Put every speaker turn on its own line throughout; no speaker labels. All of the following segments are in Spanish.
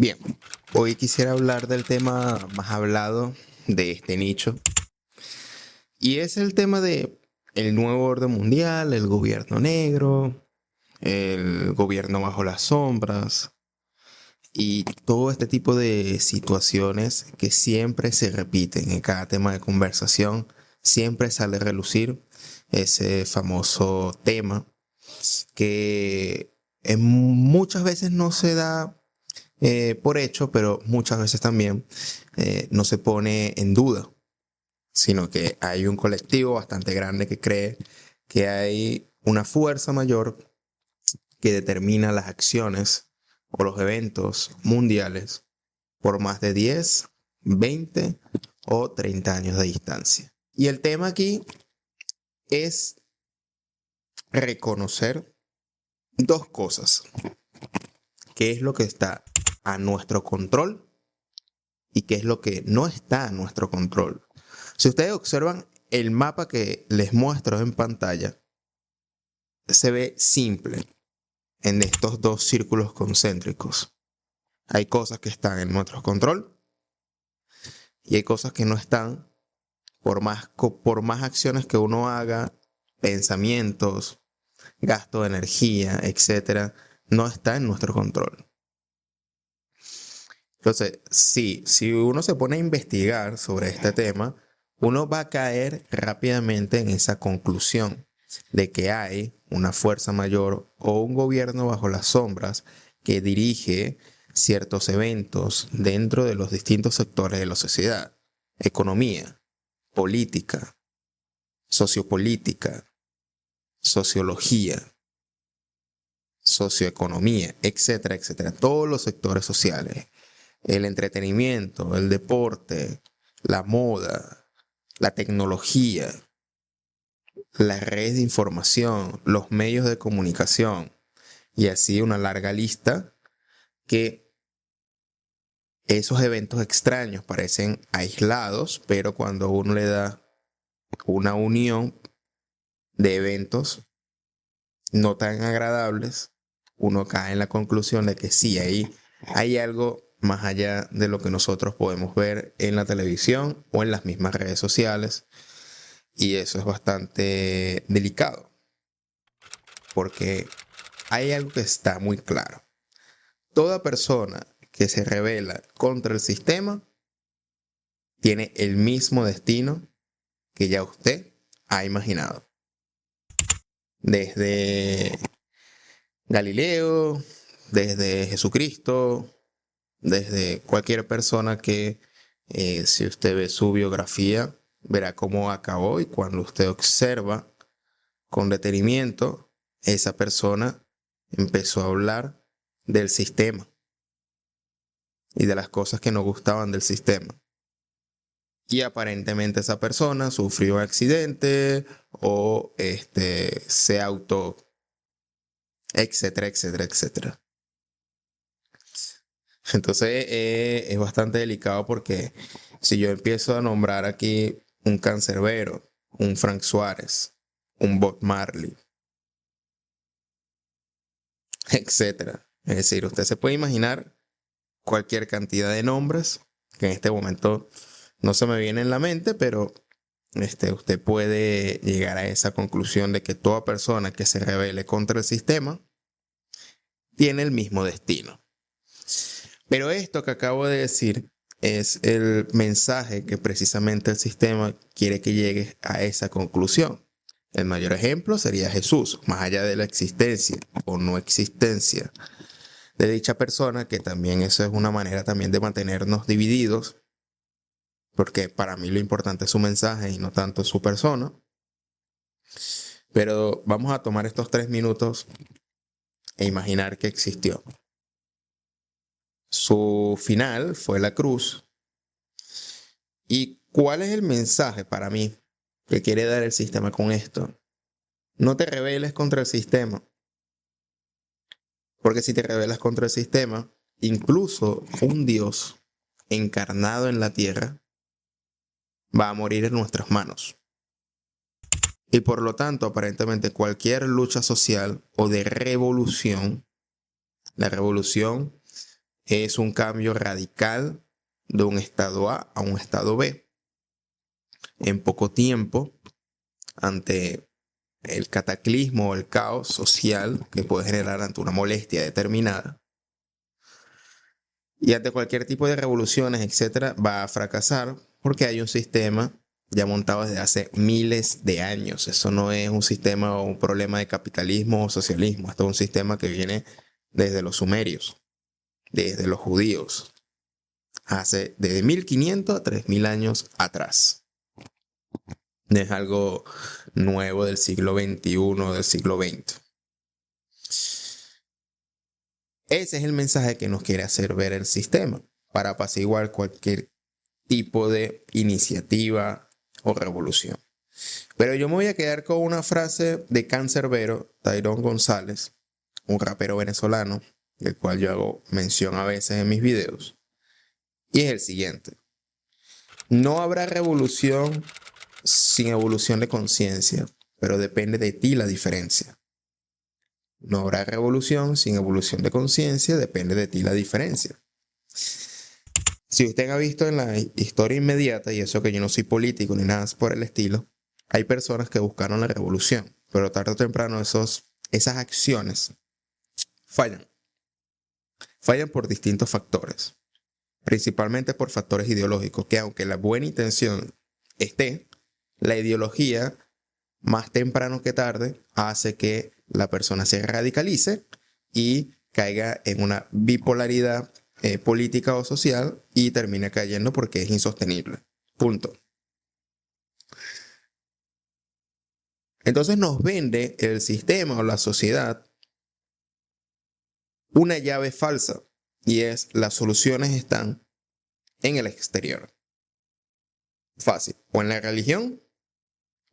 Bien, hoy quisiera hablar del tema más hablado de este nicho y es el tema de el nuevo orden mundial, el gobierno negro, el gobierno bajo las sombras y todo este tipo de situaciones que siempre se repiten en cada tema de conversación, siempre sale a relucir ese famoso tema que muchas veces no se da por hecho, pero muchas veces también no se pone en duda, sino que hay un colectivo bastante grande que cree que hay una fuerza mayor que determina las acciones o los eventos mundiales por más de 10, 20 o 30 años de distancia. Y el tema aquí es reconocer dos cosas: qué es lo que está a nuestro control y qué es lo que no está a nuestro control. Si ustedes observan el mapa que les muestro en pantalla, se ve simple en estos dos círculos concéntricos. Hay cosas que están en nuestro control y hay cosas que no están, por más acciones que uno haga, pensamientos, gasto de energía, etcétera, no está en nuestro control. Entonces, sí, si uno se pone a investigar sobre este tema, uno va a caer rápidamente en esa conclusión de que hay una fuerza mayor o un gobierno bajo las sombras que dirige ciertos eventos dentro de los distintos sectores de la sociedad: economía, política, sociopolítica, sociología, socioeconomía, etcétera, etcétera. Todos los sectores sociales: el entretenimiento, el deporte, la moda, la tecnología, las redes de información, los medios de comunicación y así una larga lista, que esos eventos extraños parecen aislados, pero cuando uno le da una unión de eventos no tan agradables, uno cae en la conclusión de que sí, ahí hay algo más allá de lo que nosotros podemos ver en la televisión o en las mismas redes sociales. Y eso es bastante delicado, porque hay algo que está muy claro: toda persona que se rebela contra el sistema tiene el mismo destino que ya usted ha imaginado. Desde Galileo, desde Jesucristo, desde cualquier persona que, si usted ve su biografía, verá cómo acabó, y cuando usted observa con detenimiento, esa persona empezó a hablar del sistema y de las cosas que no gustaban del sistema. Y aparentemente esa persona sufrió un accidente o se auto, etcétera, etcétera, etcétera. Entonces es bastante delicado, porque si yo empiezo a nombrar aquí un Cancerbero, un Frank Suárez, un Bob Marley, etcétera. Es decir, usted se puede imaginar cualquier cantidad de nombres que en este momento no se me viene en la mente, pero usted puede llegar a esa conclusión de que toda persona que se rebele contra el sistema tiene el mismo destino. Pero esto que acabo de decir es el mensaje que precisamente el sistema quiere que llegue a esa conclusión. El mayor ejemplo sería Jesús, más allá de la existencia o no existencia de dicha persona, que también eso es una manera también de mantenernos divididos, porque para mí lo importante es su mensaje y no tanto su persona. Pero vamos a tomar estos 3 minutos e imaginar que existió. Su final fue la cruz. ¿Y cuál es el mensaje para mí que quiere dar el sistema con esto? No te rebeles contra el sistema, porque si te rebelas contra el sistema, incluso un Dios encarnado en la tierra va a morir en nuestras manos. Y por lo tanto, aparentemente cualquier lucha social o de revolución, la revolución es un cambio radical de un estado A a un estado B. En poco tiempo, ante el cataclismo o el caos social que puede generar ante una molestia determinada, y ante cualquier tipo de revoluciones, etcétera, va a fracasar porque hay un sistema ya montado desde hace miles de años. Eso no es un sistema o un problema de capitalismo o socialismo. Esto es un sistema que viene desde los sumerios, desde los judíos, hace desde 1500 a 3000 años atrás. No es algo nuevo del siglo XXI, del siglo XX. Ese es el mensaje que nos quiere hacer ver el sistema para apaciguar cualquier tipo de iniciativa o revolución. Pero yo me voy a quedar con una frase de Cancerbero, Tyrone González, un rapero venezolano, del cual yo hago mención a veces en mis videos. Y es el siguiente: no habrá revolución sin evolución de conciencia, pero depende de ti la diferencia. No habrá revolución sin evolución de conciencia, depende de ti la diferencia. Si usted ha visto en la historia inmediata, y eso que yo no soy político ni nada por el estilo, hay personas que buscaron la revolución, pero tarde o temprano esas acciones fallan. Fallan por distintos factores, principalmente por factores ideológicos, que aunque la buena intención esté, la ideología, más temprano que tarde, hace que la persona se radicalice y caiga en una bipolaridad política o social y termine cayendo porque es insostenible. Punto. Entonces nos vende el sistema o la sociedad una llave falsa, y es: las soluciones están en el exterior. Fácil. O en la religión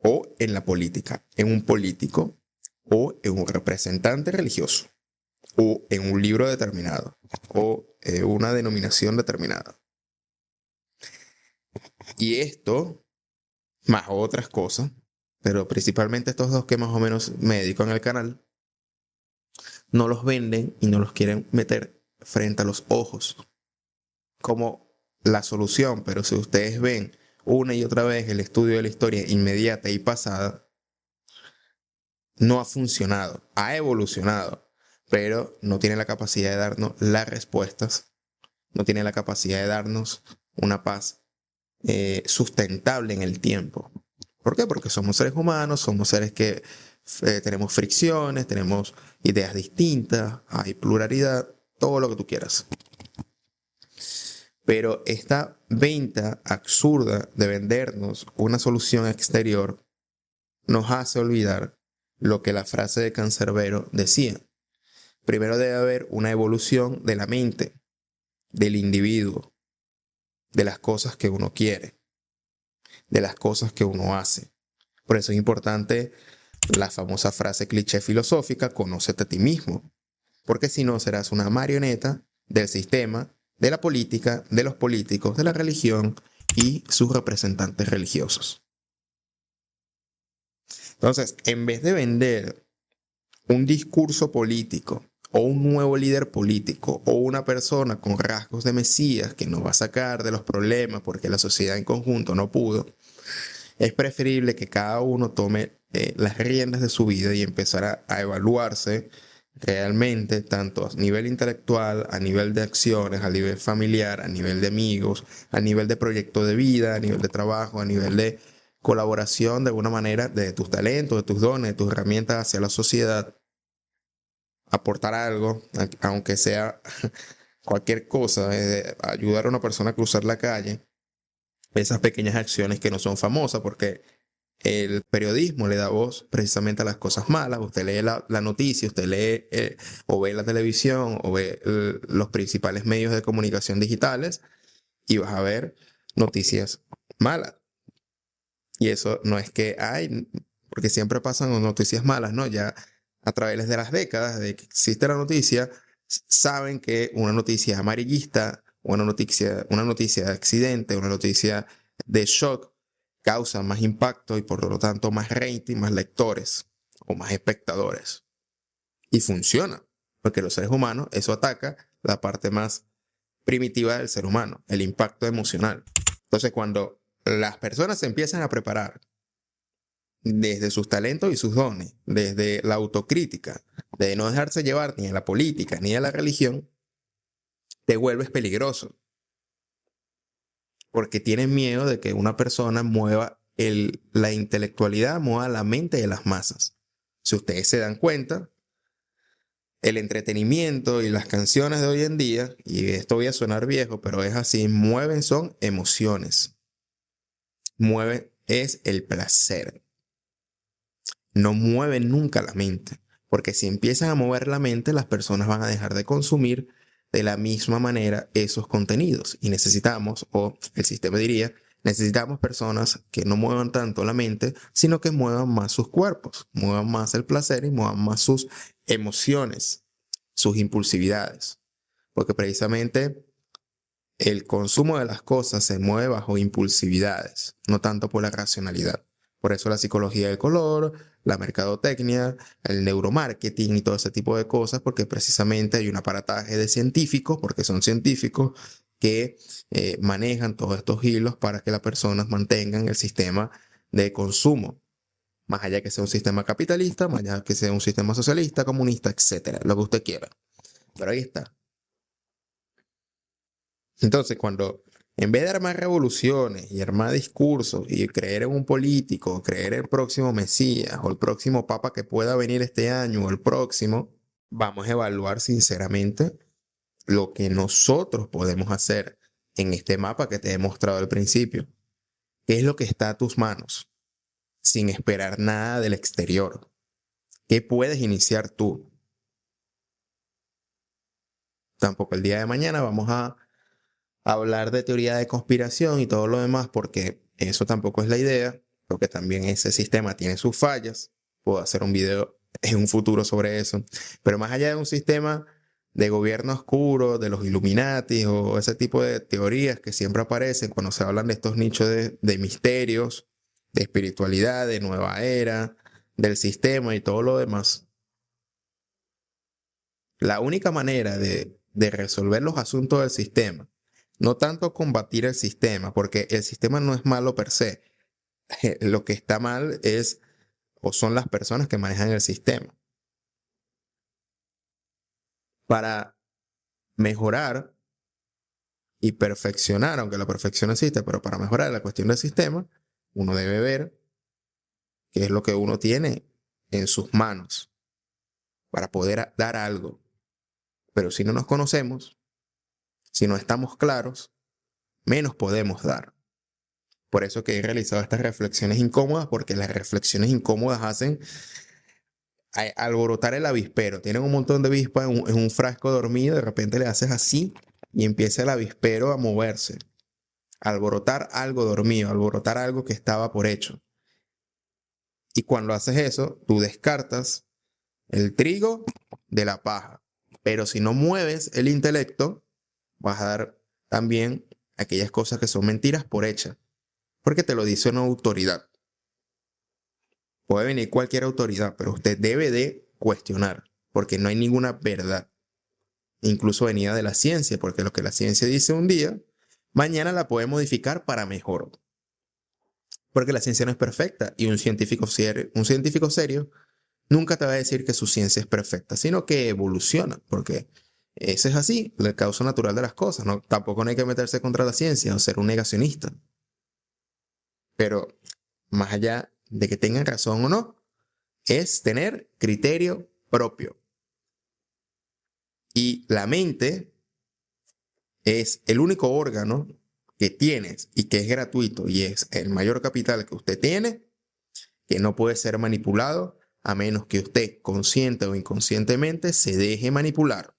o en la política, en un político o en un representante religioso o en un libro determinado o en una denominación determinada. Y esto, más otras cosas, pero principalmente estos dos que más o menos me dedico en el canal, no los venden y no los quieren meter frente a los ojos como la solución. Pero si ustedes ven una y otra vez el estudio de la historia inmediata y pasada, no ha funcionado, ha evolucionado, pero no tiene la capacidad de darnos las respuestas, no tiene la capacidad de darnos una paz sustentable en el tiempo. ¿Por qué? Porque somos seres humanos, somos seres que tenemos fricciones, tenemos ideas distintas, hay pluralidad, todo lo que tú quieras. Pero esta venta absurda de vendernos una solución exterior nos hace olvidar lo que la frase de Cancerbero decía. Primero debe haber una evolución de la mente, del individuo, de las cosas que uno quiere, de las cosas que uno hace. Por eso es importante la famosa frase cliché filosófica: conócete a ti mismo, porque si no serás una marioneta del sistema, de la política, de los políticos, de la religión y sus representantes religiosos. Entonces, en vez de vender un discurso político o un nuevo líder político o una persona con rasgos de Mesías que nos va a sacar de los problemas porque la sociedad en conjunto no pudo, es preferible que cada uno tome las riendas de su vida y empezar a evaluarse realmente, tanto a nivel intelectual, a nivel de acciones, a nivel familiar, a nivel de amigos, a nivel de proyecto de vida, a nivel de trabajo, a nivel de colaboración de alguna manera de tus talentos, de tus dones, de tus herramientas hacia la sociedad. Aportar algo, aunque sea cualquier cosa, ayudar a una persona a cruzar la calle. Esas pequeñas acciones que no son famosas, porque el periodismo le da voz precisamente a las cosas malas. Usted lee la noticia, usted lee o ve la televisión o ve los principales medios de comunicación digitales y vas a ver noticias malas. Y eso no es que hay, porque siempre pasan noticias malas, ¿no? Ya a través de las décadas de que existe la noticia, saben que una noticia amarillista, una noticia de accidente, una noticia de shock causa más impacto y por lo tanto más rating, más lectores o más espectadores. Y funciona, porque los seres humanos, eso ataca la parte más primitiva del ser humano, el impacto emocional. Entonces, cuando las personas se empiezan a preparar desde sus talentos y sus dones, desde la autocrítica, de no dejarse llevar ni a la política ni a la religión, te vuelves peligroso. Porque tienen miedo de que una persona mueva la intelectualidad, mueva la mente de las masas. Si ustedes se dan cuenta, el entretenimiento y las canciones de hoy en día, y esto voy a sonar viejo, pero es así, mueven son emociones. Mueven es el placer. No mueven nunca la mente. Porque si empiezan a mover la mente, las personas van a dejar de consumir de la misma manera esos contenidos. Y necesitamos, o el sistema diría, necesitamos personas que no muevan tanto la mente, sino que muevan más sus cuerpos, muevan más el placer y muevan más sus emociones, sus impulsividades. Porque precisamente el consumo de las cosas se mueve bajo impulsividades, no tanto por la racionalidad. Por eso la psicología del color, la mercadotecnia, el neuromarketing y todo ese tipo de cosas, porque precisamente hay un aparataje de científicos, porque son científicos que manejan todos estos hilos para que las personas mantengan el sistema de consumo. Más allá que sea un sistema capitalista, más allá que sea un sistema socialista, comunista, etcétera, lo que usted quiera. Pero ahí está. Entonces, cuando en vez de armar revoluciones y armar discursos y creer en un político, creer en el próximo Mesías o el próximo Papa que pueda venir este año o el próximo, vamos a evaluar sinceramente lo que nosotros podemos hacer en este mapa que te he mostrado al principio. ¿Qué es lo que está a tus manos? Sin esperar nada del exterior. ¿Qué puedes iniciar tú? Tampoco el día de mañana vamos a hablar de teoría de conspiración y todo lo demás, porque eso tampoco es la idea, porque también ese sistema tiene sus fallas. Puedo hacer un video en un futuro sobre eso. Pero más allá de un sistema de gobierno oscuro, de los Illuminati o ese tipo de teorías que siempre aparecen cuando se hablan de estos nichos de misterios, de espiritualidad, de nueva era, del sistema y todo lo demás, la única manera de resolver los asuntos del sistema, no tanto combatir el sistema, porque el sistema no es malo per se. Lo que está mal es o son las personas que manejan el sistema. Para mejorar y perfeccionar, aunque la perfección existe, pero para mejorar la cuestión del sistema, uno debe ver qué es lo que uno tiene en sus manos para poder dar algo. Pero si no nos conocemos, si no estamos claros, menos podemos dar. Por eso que he realizado estas reflexiones incómodas, porque las reflexiones incómodas hacen alborotar el avispero. Tienen un montón de avispas en un frasco dormido, de repente le haces así y empieza el avispero a moverse. Alborotar algo dormido, alborotar algo que estaba por hecho. Y cuando haces eso, tú descartas el trigo de la paja. Pero si no mueves el intelecto, vas a dar también aquellas cosas que son mentiras por hechas. Porque te lo dice una autoridad. Puede venir cualquier autoridad, pero usted debe de cuestionar, porque no hay ninguna verdad. Incluso venida de la ciencia, porque lo que la ciencia dice un día, mañana la puede modificar para mejor. Porque la ciencia no es perfecta y un científico serio nunca te va a decir que su ciencia es perfecta, sino que evoluciona, porque eso es así, la causa natural de las cosas. ¿No? Tampoco no hay que meterse contra la ciencia o ser un negacionista. Pero más allá de que tengan razón o no, es tener criterio propio. Y la mente es el único órgano que tienes y que es gratuito y es el mayor capital que usted tiene, que no puede ser manipulado a menos que usted consciente o inconscientemente se deje manipular.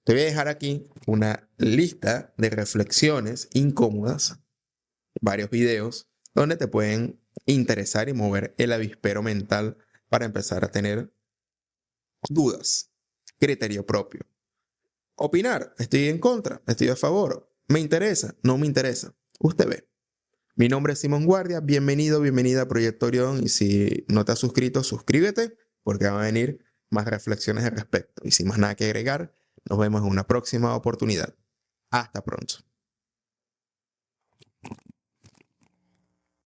Te voy a dejar aquí una lista de reflexiones incómodas, varios videos, donde te pueden interesar y mover el avispero mental para empezar a tener dudas, criterio propio. Opinar, estoy en contra, estoy a favor, me interesa, no me interesa. Usted ve. Mi nombre es Simón Guardia, bienvenido, bienvenida a Proyecto Orión y si no te has suscrito, suscríbete porque van a venir más reflexiones al respecto. Y sin más nada que agregar, Nos vemos en una próxima oportunidad. Hasta pronto.